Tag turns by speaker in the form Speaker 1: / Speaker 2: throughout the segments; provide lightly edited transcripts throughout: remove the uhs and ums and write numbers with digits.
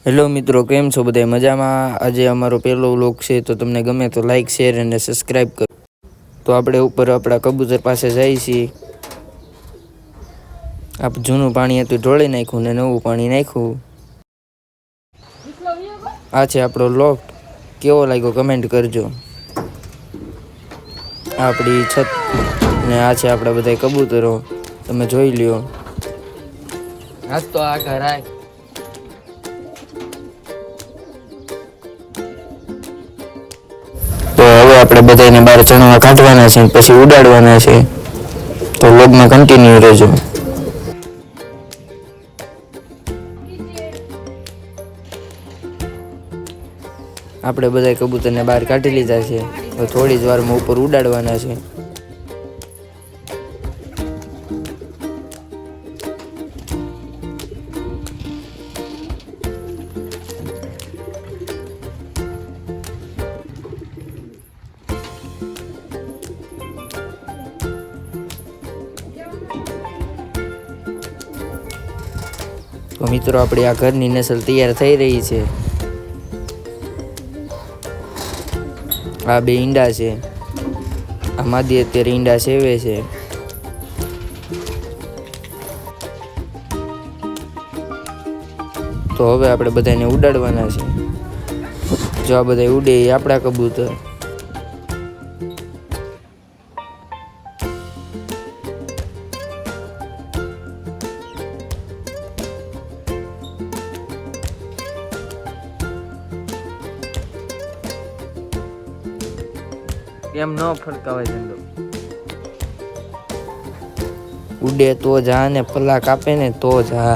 Speaker 1: Hello મિત્રો, કેમ છો બધા? મજામાં? આજે અમારો પહેલો વ્લોગ છે, તો તમને ગમે તો લાઈક, શેર અને સબસ્ક્રાઈબ કરો. તો આપણે ઉપર આપણા કબૂતર પાસે જઈએ છીએ. જૂનું પાણી હતું ઢોળી નાખ્યું ને નવું પાણી નાખ્યું. આ છે આપણો લોફ્ટ. કેવો લાગ્યો કમેન્ટ કરજો. આપણી છત ને આ છે આપણા બધા કબૂતરો, તમે જોઈ લ્યો. આજ તો આ ઘર આય. તો હવે આપણે બધાને બહાર ચણવા કાઢવાના છે, પછી ઉડાડવાના છે. તો વ્લોગમાં કન્ટિન્યુ રહેજો. આપણે બધા કબૂતરને બહાર કાઢી લીધા છે. તો થોડી જ વારમાં ઉપર ઉડાડવાના છે. તો મિત્રો, આપણી આ ઘરની નસલ તૈયાર થઈ રહી છે. આ બે ઈંડા છે. આ માદી અત્યારે ઈંડા સેવે છે. તો હવે આપણે બધાને ઉડાડવાના છે. જો આ બધા ઉડે એ આપણા કબૂતર. એમ ન ફરકાવાય ધંધો. ઉડે તો જા ને પલાક આપે ને તો જા.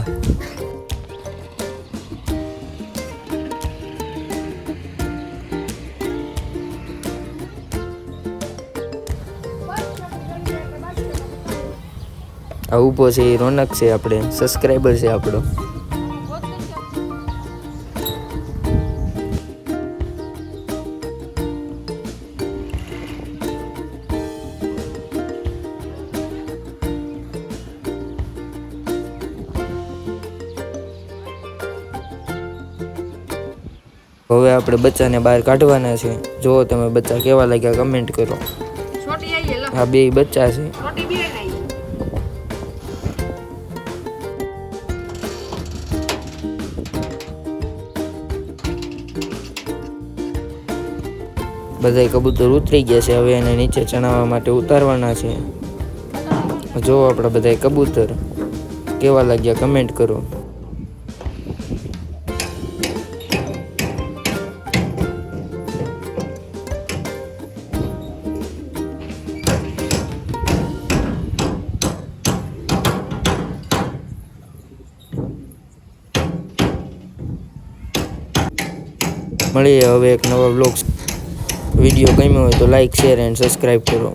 Speaker 1: આ ઊભો છે એ રોનક છે, આપણે સબસ્ક્રાઈબર છે આપણો. હવે આપણે બચ્ચાને બહાર કાઢવાના છે. જો તમે બચ્ચા કેવા લાગ્યા કમેન્ટ કરો. આ બે બચ્ચા છે. બધા કબૂતર ઉતરી ગયા છે. હવે એને નીચે ચણાવવા માટે ઉતારવાના છે. જો આપણા બધા કબૂતર કેવા લાગ્યા કમેન્ટ કરો. મળીએ હવે એક નવા વ્લોગ. વિડીયો ગમ્યો હોય તો લાઈક, શેર એન્ડ સબસ્ક્રાઈબ કરો.